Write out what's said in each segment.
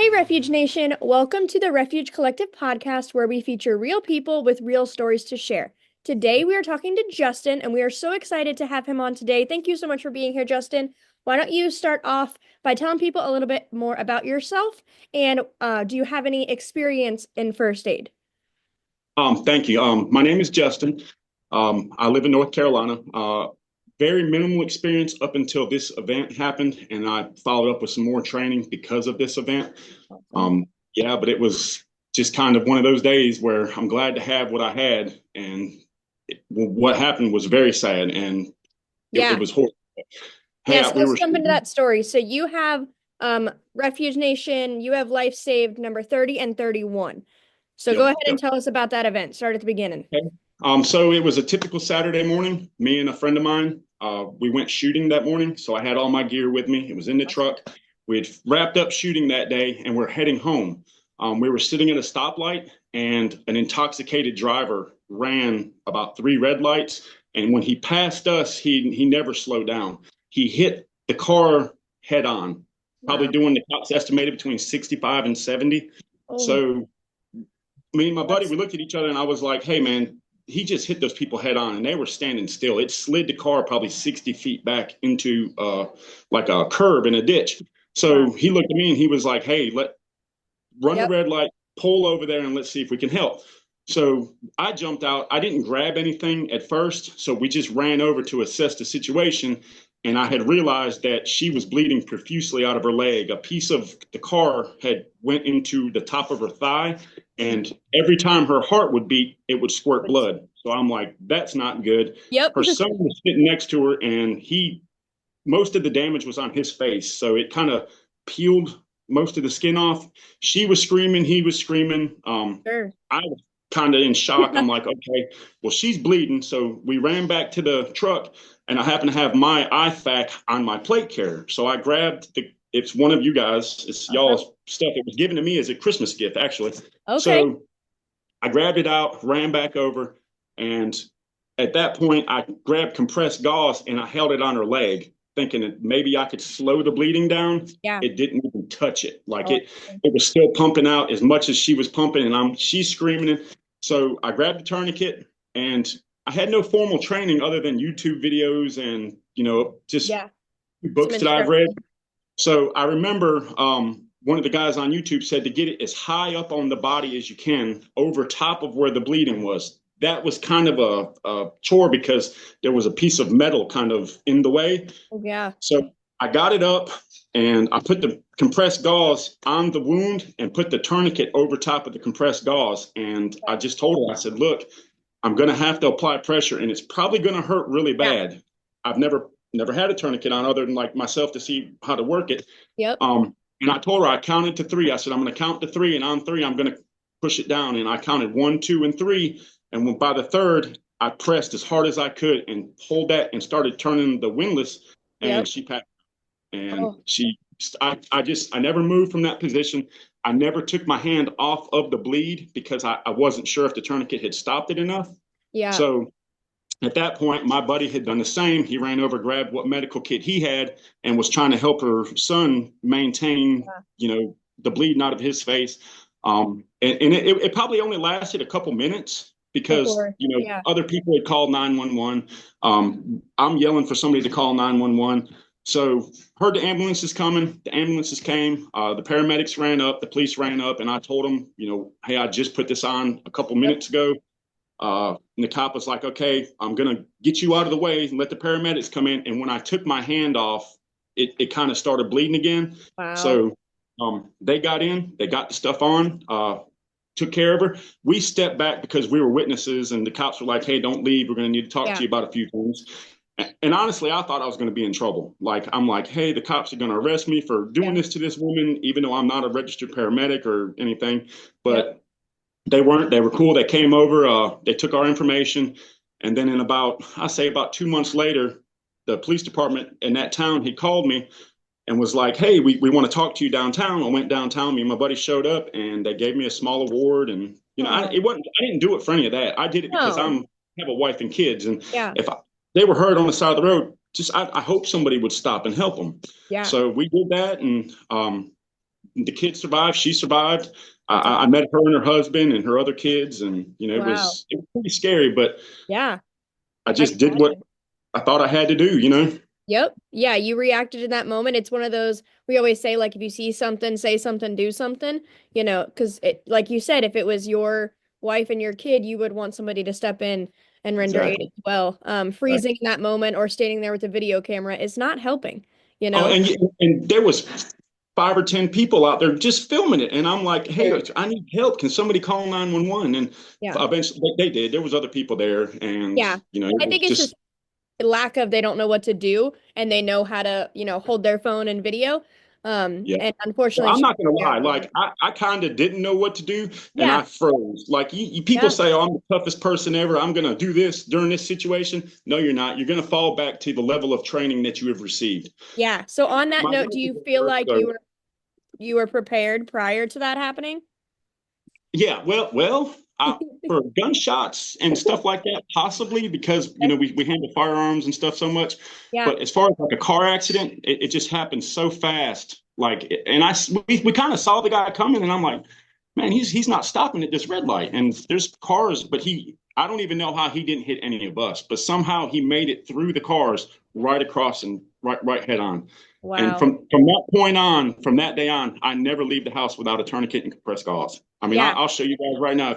Hey, Refuge Nation. Welcome to the Refuge Collective podcast, where we feature real people with real stories to share. Today, we are talking to Justin, and we are so excited to have him on today. Thank you so much for being here, Justin. Why don't you start off by telling people a little bit more about yourself, and do you have any experience in first aid? Thank you. My name is Justin. I live in North Carolina. Very minimal experience up until this event happened, and I followed up with some more training because of this event. Awesome. Um, yeah, but it was just kind of one of those days where I'm glad to have what I had, and what happened was very sad, and it Yeah. was horrible. Hey, Yes, we let's were jump into shooting. that story. So you have Refuge Nation, you have Life Saved number 30 and 31. So go Yep, ahead and yep. tell us about that event. Start at the beginning. Okay. So it was a typical Saturday morning. Me and a friend of mine, we went shooting that morning. So I had all my gear with me. It was in the truck. We had wrapped up shooting that day and we're heading home. We were sitting at a stoplight and an intoxicated driver ran about three red lights. And when he passed us, he never slowed down. He hit the car head on, probably Wow. doing the cops estimated between 65 and 70. Oh, So me and my buddy, that's we looked at each other and I was like, hey, man, he just hit those people head on and they were standing still. It slid the car probably 60 feet back into like a curb in a ditch. wow. So he looked at me and he was like, hey, run the Yep. red light, pull over there and let's see if we can help. So I jumped out. I didn't grab anything at first. So we just ran over to assess the situation. And I had realized that she was bleeding profusely out of her leg. A piece of the car had went into the top of her thigh. And every time her heart would beat, it would squirt blood. So I'm like, that's not good. Yep. Her son was sitting next to her and most of the damage was on his face. So it kind of peeled most of the skin off. She was screaming, he was screaming. Sure. I was kind of in shock. I'm like, okay, well, she's bleeding. So we ran back to the truck, and I happen to have my IFAC on my plate carrier. So I grabbed it's one of you guys, it's Uh-huh. y'all's stuff. It was given to me as a Christmas gift, actually. Okay. So I grabbed it out, ran back over, and at that point, I grabbed compressed gauze and I held it on her leg, thinking that maybe I could slow the bleeding down. Yeah. It didn't even touch it. Like Oh, it was still pumping out as much as she was pumping, and she's screaming. So I grabbed the tourniquet, and I had no formal training other than YouTube videos and just yeah. Some books that I've read. instruction. So I remember one of the guys on YouTube said to get it as high up on the body as you can, over top of where the bleeding was. That was kind of a chore because there was a piece of metal kind of in the way. Oh, yeah. So I got it up and I put the compressed gauze on the wound and put the tourniquet over top of the compressed gauze. And I just told her, I said, look, I'm going to have to apply pressure and it's probably going to hurt really Yeah. bad. I've never had a tourniquet on other than like myself to see how to work it. Yep. And I told her, I counted to three. I said, I'm going to count to three, and on three, I'm going to push it down. And I counted one, two, and three. And by the third, I pressed as hard as I could and pulled that and started turning the windlass. And Yep. she passed. And Oh, I never moved from that position. I never took my hand off of the bleed because I wasn't sure if the tourniquet had stopped it enough. yeah. So at that point, my buddy had done the same. He ran over, grabbed what medical kit he had, and was trying to help her son maintain, Yeah. the bleeding out of his face. And it probably only lasted a couple minutes because, Before. Yeah. other people had called 911. I'm yelling for somebody to call 911. So heard the ambulances coming. The ambulances came. The paramedics ran up. The police ran up, and I told them, hey, I just put this on a couple Yep. minutes ago. And the cop was like, okay, I'm going to get you out of the way and let the paramedics come in. And when I took my hand off, it kind of started bleeding again. Wow. So they got in, they got the stuff on, took care of her. We stepped back because we were witnesses, and the cops were like, hey, don't leave. We're going to need to talk Yeah. to you about a few things. And honestly, I thought I was going to be in trouble. Like, I'm like, hey, the cops are going to arrest me for doing Yeah. this to this woman, even though I'm not a registered paramedic or anything. Yep. But they weren't. They were cool. They came over. They took our information, and then I say about 2 months later, the police department in that town, he called me and was like, "Hey, we want to talk to you downtown." I went downtown. Me and my buddy showed up, and they gave me a small award. And Oh, it wasn't. I didn't do it for any of that. I did it because no. have a wife and kids, and Yeah. if they were hurt on the side of the road, I hope somebody would stop and help them. Yeah. So we did that, and the kid survived. She survived. That's I awesome. met her and her husband and her other kids, and Wow. it was pretty scary, but Yeah, I I can just did what imagine. I thought I had to do. Yep. Yeah, you reacted in that moment. It's one of those we always say, like, if you see something, say something, do something, because like you said, if it was your wife and your kid, you would want somebody to step in and render aid Exactly. as well. Right. Freezing in that moment or standing there with a video camera is not helping, you Oh, know? and there was 5 or 10 people out there just filming it, and I'm like, hey, Sure. I need help. Can somebody call 911? And Yeah. eventually they did. There was other people there, and Yeah. it I was think it's just just lack of they don't know what to do and they know how to, hold their phone and video. yeah. And Well, unfortunately I'm she not gonna yeah, lie. Like I kind of didn't know what to do, and yeah, I froze. Like people yeah, say, "Oh, I'm the toughest person ever. I'm gonna do this during this situation." No, you're not. You're gonna fall back to the level of training that you have received. yeah. So on that My note, do wife is you a feel nurse, like so you were prepared prior to that happening? yeah. Well, for gunshots and stuff like that, possibly because Okay. we handle firearms and stuff so much. Yeah, But as far as like a car accident, it just happened so fast. Like, and we kind of saw the guy coming, and I'm like, man, he's not stopping at this red light, and there's cars, but I don't even know how he didn't hit any of us, but somehow he made it through the cars right across and right head on. And wow. from that point on, from that day on, I never leave the house without a tourniquet and compressed gauze. I mean, Yeah. I'll show you guys right now.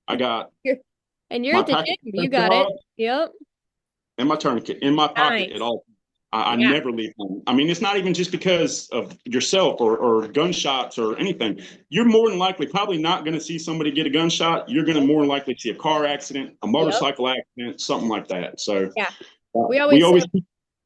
I got You're and you're my at the packet gym. of You compressed got it. gauze Yep. and my tourniquet in my pocket at Nice. all. I Yeah. never leave home. I mean, it's not even just because of yourself or gunshots or anything. You're more than likely probably not going to see somebody get a gunshot. You're going to more than likely see a car accident, a Yep. motorcycle accident, something like that. So Yeah. We we always say always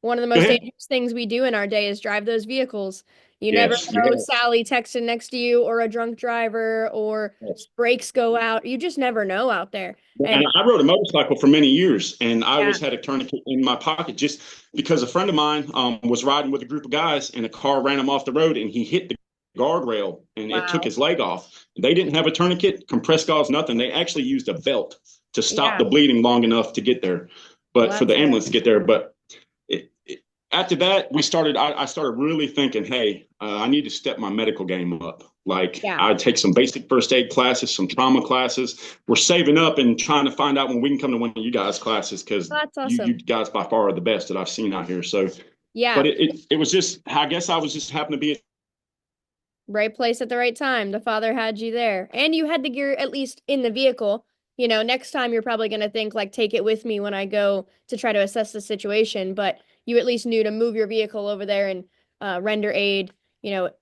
one of the go most ahead. dangerous things we do in our day is drive those vehicles. You never Yes, know, yes. Sally texting next to you or a drunk driver or Yes. brakes go out. You just never know out there. And And I rode a motorcycle for many years, and I yeah, always had a tourniquet in my pocket just because a friend of mine was riding with a group of guys, and a car ran him off the road, and he hit the guardrail, and it took wow. his leg off. They didn't have a tourniquet, compressed gauze, nothing. They actually used a belt to stop Yeah. the bleeding long enough to get there, but Well, for the that's good. ambulance to get there. But after that, I started really thinking, hey, I need to step my medical game up. Like Yeah. I'd take some basic first aid classes, some trauma classes. We're saving up and trying to find out when we can come to one of you guys' classes because Well, that's you awesome. guys by far are the best that I've seen out here. So, Yeah. but it was just, I guess I was just happened to be. Right place at the right time. The father had you there. And you had the gear at least in the vehicle. Next time you're probably going to think like take it with me when I go to try to assess the situation, but you at least knew to move your vehicle over there and render aid,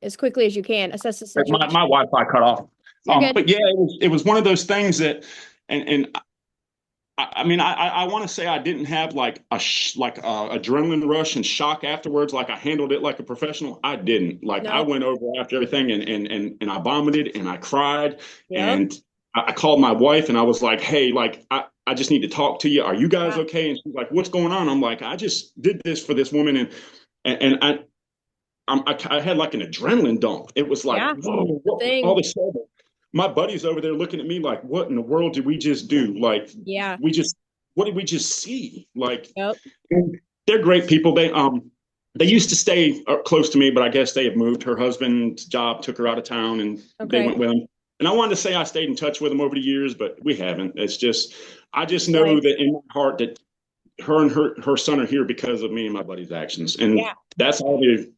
as quickly as you can, assess the situation. My Wi-Fi cut off. You're good. But yeah, it was one of those things that, and I mean, I want to say I didn't have like like a adrenaline rush and shock afterwards. Like I handled it like a professional. I didn't. Like I No. went over after everything and I vomited and I cried Yep. and I called my wife and I was like, hey, like I just need to talk to you. Are you guys Yeah. okay? And she's like, what's going on? I'm like, I just did this for this woman and I had like an adrenaline dump. It was like, Yeah. whoa, The what, all thing. this sudden, my buddies over there looking at me like, what in the world did we just do? Like, Yeah. we just, what did we just see? Like, Yep. they're great people. They used to stay close to me, but I guess they have moved. Her husband's job took her out of town, and they Okay. went with him. And I wanted to say I stayed in touch with them over the years, but we haven't. It's just, I just It's know life. that in my heart that her and her son are here because of me and my buddy's actions, and Yeah. that's all the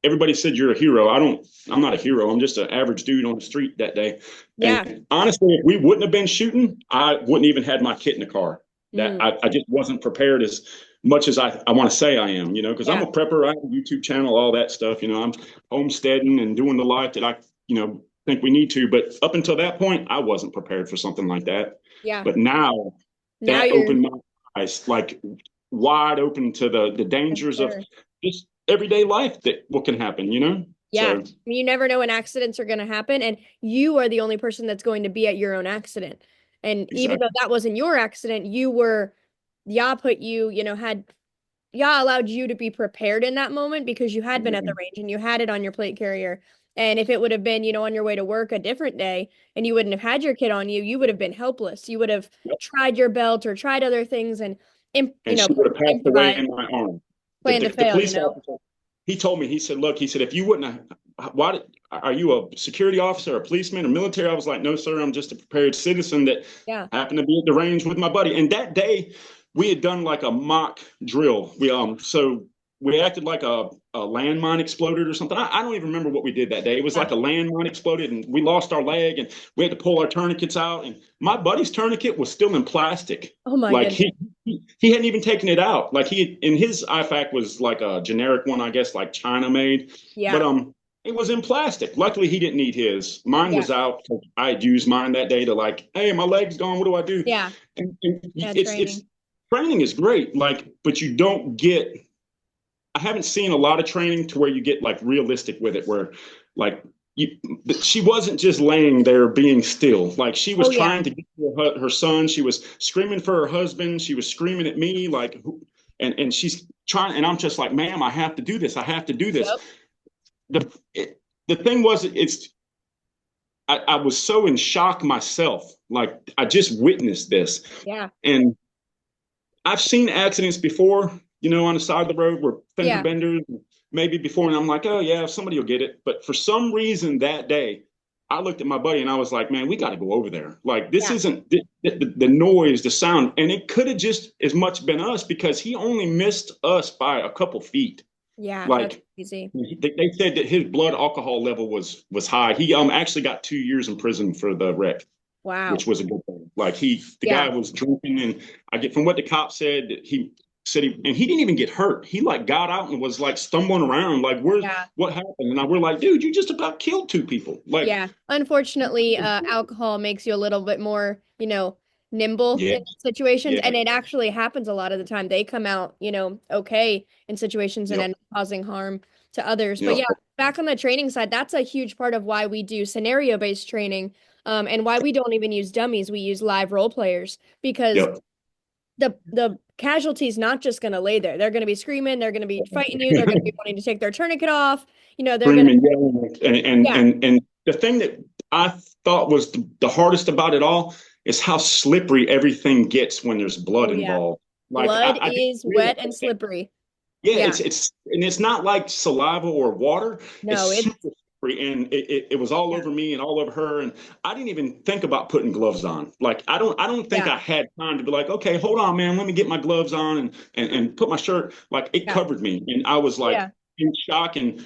everybody said you're a hero. I'm not a hero. I'm just an average dude on the street that day. Yeah. And honestly, if we wouldn't have been shooting, I wouldn't even had my kit in the car. That Mm. I just wasn't prepared as much as I want to say I am, because I'm Yeah. a prepper. I have a YouTube channel, all that stuff. I'm homesteading and doing the life that I, think we need to. But up until that point, I wasn't prepared for something like that. Yeah. But now Now that you're opened my eyes like wide open to the for dangers of sure. just everyday life that what can happen. Yeah. So You never know when accidents are going to happen, and you are the only person that's going to be at your own accident. And even though exactly. that wasn't your accident, Yah put you, Yah allowed you to be prepared in that moment because you had been at the range and you had it on your plate carrier. And if it would have been, on your way to work a different day and you wouldn't have had your kid on you, you would have been helpless. You would have Yep. tried your belt or tried other things and, And she would have passed away improvise, in my arm. plan to The fail, police officer, he told me, he said, look, he said, if you wouldn't have why are you a security officer, a policeman, or military? I was like, no, sir, I'm just a prepared citizen that Yeah. happened to be at the range with my buddy. And that day, we had done like a mock drill. So we acted like a landmine exploded or something. I don't even remember what we did that day. It was Yeah. like a landmine exploded, and we lost our leg, and we had to pull our tourniquets out. And my buddy's tourniquet was still in plastic. Oh my Like goodness. he hadn't even taken it out. Like he in his IFAC was like a generic one, I guess, like China made. But Yeah. it was in plastic. Luckily, he didn't need his. Mine Yeah. was out. I had used mine that day to like, hey, my leg's gone. What do I do? Yeah. And Yeah. it's Training. training is great. Like, but you don't get. I haven't seen a lot of training to where you get like realistic with it, where like you, she wasn't just laying there being still. Like she was Oh yeah. trying to get to her son. She was screaming for her husband. She was screaming at me, like, and she's trying. And I'm just like, ma'am, I have to do this. I have to do this. Yep. The thing was, I was so in shock myself. Like I just witnessed this, Yeah. and I've seen accidents before, on the side of the road where fender Yeah. benders, maybe before, and I'm like, oh yeah, somebody will get it. But for some reason that day, I looked at my buddy and I was like, man, we got to go over there. Like this Yeah. isn't the noise, the sound, and it could have just as much been us because he only missed us by a couple feet. Yeah. That's Like easy. they said that his blood alcohol level was high. He actually got 2 years in prison for the wreck, Wow. which was a good thing. Like the Yeah. guy was drinking, and I get from what the cop said that he said and he didn't even get hurt. He like got out and was like stumbling around, like Yeah. what happened? And we're like, dude, you just about killed two people. Like, Yeah. Unfortunately, alcohol makes you a little bit more, nimble yeah, in situations, yeah, and it actually happens a lot of the time. They come out, okay in situations and yep, end up causing harm to others. But yep, yeah, back on the training side, that's a huge part of why we do scenario-based training, and why we don't even use dummies. We use live role players because yep. the casualty is not just going to lay there. They're going to be screaming. They're going to be fighting you. They're going to be wanting to take their tourniquet off. They're going to, Screaming, yelling, yeah. and the thing that I thought was the hardest about it all is how slippery everything gets when there's blood Oh yeah. involved. Like Blood I didn't is realize wet and that. slippery. Yeah, Yeah. it's not like saliva or water. It's No, it's super slippery, and it was all yeah. over me and all over her. And I didn't even think about putting gloves on. Like I don't think Yeah. I had time to be like, okay, hold on, man, let me get my gloves on and put my shirt. Like it Yeah. covered me, and I was like Yeah. in shock. And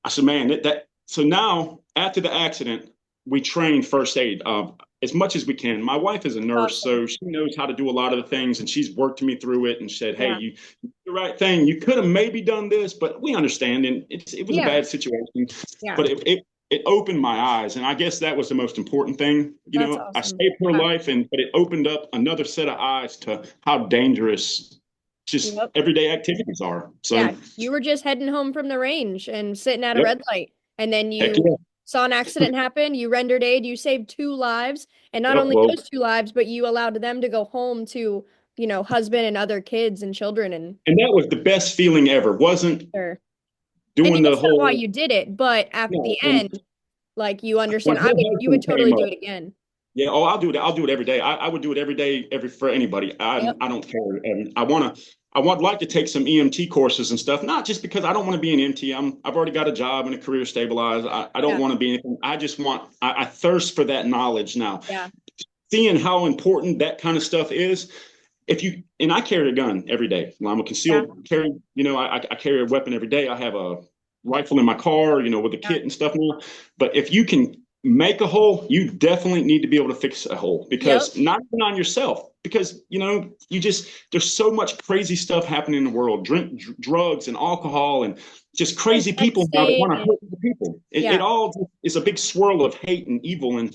I said, man, that. So now after the accident, we train first aid. As much as we can. My wife is a nurse, Awesome. so she knows how to do a lot of the things, and she's worked me through it and said, "Hey, Yeah. you did the right thing. You could have maybe done this, but we understand." And it was a Yeah. bad situation, Yeah. but it opened my eyes, and I guess that was the most important thing. That's I awesome. saved her Yeah. life, but it opened up another set of eyes to how dangerous just Yep. everyday activities are. So, Yeah. You were just heading home from the range and sitting at a yep, red light, and then heck you yeah, saw an accident happen. You rendered aid. You saved two lives, and not yep. only Well, those two lives, but you allowed them to go home to, husband and other kids and children and and that was the best feeling ever. Wasn't sure. And doing the that's not why whole you did it, but at no. the end, like you When understand, her you would husband totally came do up. it again. Yeah, oh, I'll do it. I'll do it every day. I would do it every day, for anybody. Yep. I don't care. And I would like to take some EMT courses and stuff, not just because I don't want to be an EMT. I've already got a job and a career stabilized. I don't Yeah. want to be anything. I just want, I thirst for that knowledge now. Yeah. Seeing how important that kind of stuff is. And I carry a gun every day. I'm a Yeah. concealed carry, I carry a weapon every day. I have a rifle in my car, with a Yeah. kit and stuff now. But if you can make a hole, you definitely need to be able to fix a hole, because Yep. not even on yourself, because there's so much crazy stuff happening in the world, drugs and alcohol and just And crazy sex people now that want to and hurt the people. It yeah. all is a big swirl of hate and evil, and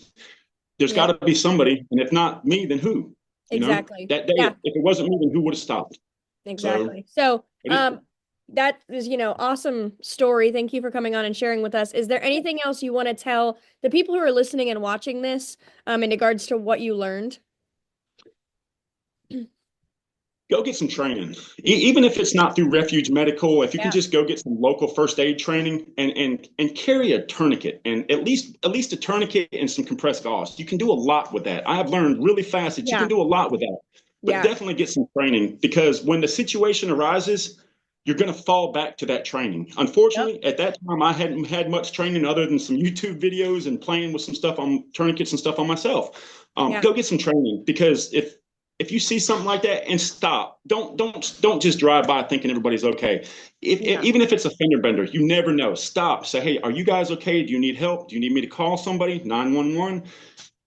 there's got Yep. to be somebody, and if not me, then who? Exactly. That day, Yeah. if it wasn't me, then who would have stopped? So, Exactly. So, but it, that is, awesome story. Thank you for coming on and sharing with us. Is there anything else you want to tell the people who are listening and watching this, in regards to what you learned? go get some training, even if it's not through Refuge Medical. If you can Yeah. just go get some local first aid training and carry a tourniquet, and at least a tourniquet and some compressed gauze. You can do a lot with that. I have learned really fast that you Yeah. can do a lot with that. But Yeah. definitely get some training, because when the situation arises, you're going to fall back to that training. Yep. Unfortunately, at that time, I hadn't had much training other than some YouTube videos and playing with some stuff on tourniquets and stuff on myself. Yeah. Go get some training, because if you see something like that, and stop, don't just drive by thinking everybody's okay. Even if it's a fender bender, you never know. Stop. Say, hey, are you guys okay? Do you need help? Do you need me to call somebody? 911.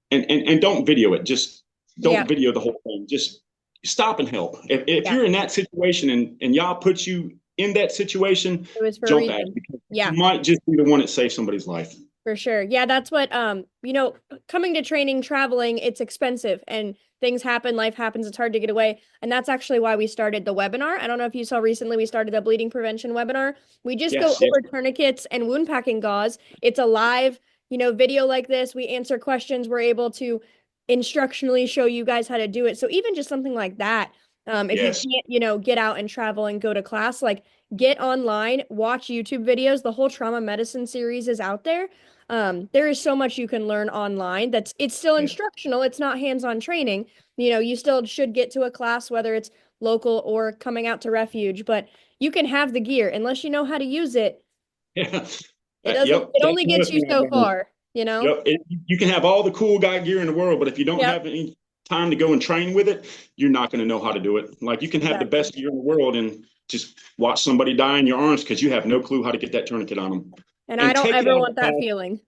And don't video it. Just don't video the whole thing. Just stop and help. If you're in that situation and y'all put you in that situation, It was for a jump at reason. it, because Yeah. you might just be the one that saves somebody's life. For sure. Yeah, that's what coming to training, traveling, it's expensive and things happen, life happens, it's hard to get away. And that's actually why we started the webinar. I don't know if you saw recently we started a bleeding prevention webinar. We just go over tourniquets and wound packing gauze. It's a live, video like this. We answer questions. We're able to instructionally show you guys how to do it. So even just something like that, if you can't, get out and travel and go to class, like get online, watch YouTube videos. The whole trauma medicine series is out there. There is so much you can learn online it's still instructional. It's not hands-on training. You still should get to a class, whether it's local or coming out to Refuge, but you can have the gear unless you know how to use it. Yeah. It only gets you so far, Yep. You can have all the cool guy gear in the world, but if you don't have any time to go and train with it, you're not going to know how to do it. Like, you can have the best gear in the world and just watch somebody die in your arms because you have no clue how to get that tourniquet on them. And I don't ever want that feeling.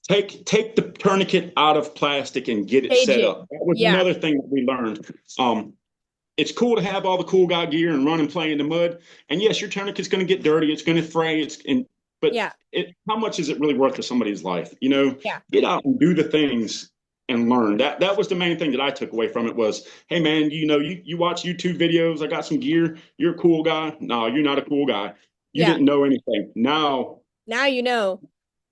Take the tourniquet out of plastic and get it set up. That was another thing that we learned. It's cool to have all the cool guy gear and run and play in the mud. And yes, your tourniquet's going to get dirty. It's going to fray. But how much is it really worth to somebody's life? Get out and do the things and learn. That was the main thing that I took away from it was, hey man, you watch YouTube videos. I got some gear. You're a cool guy. No, you're not a cool guy. You didn't know anything. Now you know.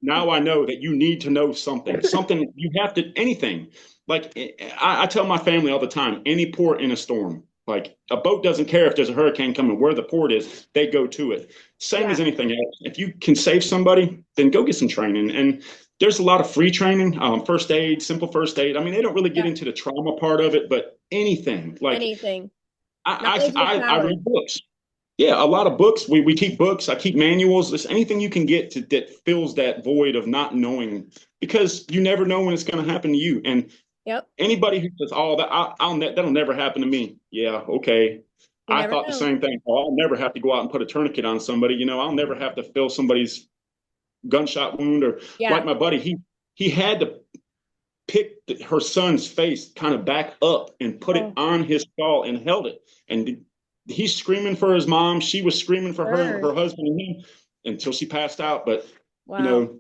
Now I know that you need to know something. Something you have to, anything. Like I tell my family all the time, any port in a storm. Like, a boat doesn't care if there's a hurricane coming, where the port is, they go to it. Same as anything else. If you can save somebody, then go get some training. And there's a lot of free training, first aid, simple first aid. I mean, they don't really get into the trauma part of it, but anything. Like anything. I read books. Yeah, a lot of books. We keep books. I keep manuals. There's anything you can get that fills that void of not knowing, because you never know when it's going to happen to you. And anybody who says, "Oh, that'll never happen to me," yeah, okay. I thought the same thing. Oh, I'll never have to go out and put a tourniquet on somebody. I'll never have to fill somebody's gunshot wound, or like my buddy, he had to pick her son's face kind of back up and put it on his skull and held it. And he's screaming for his mom. She was screaming for her husband and him until she passed out. But the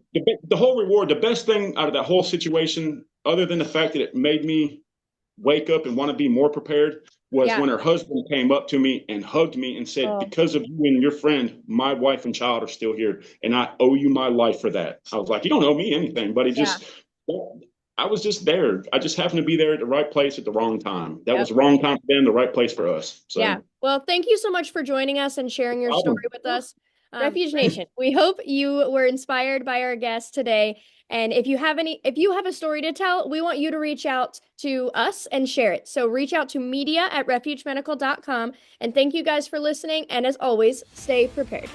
whole reward, the best thing out of that whole situation, other than the fact that it made me wake up and want to be more prepared, was when her husband came up to me and hugged me and said, because of you and your friend, my wife and child are still here, and I owe you my life for that. I was like, you don't owe me anything, buddy. I was just there. I just happened to be there at the right place at the wrong time. That was the wrong time for them, the right place for us. So. Yeah. Well, thank you so much for joining us and sharing your story with us. Refuge Nation, we hope you were inspired by our guest today. And if you have a story to tell, we want you to reach out to us and share it. So reach out to media@refugemedical.com. And thank you guys for listening. And as always, stay prepared.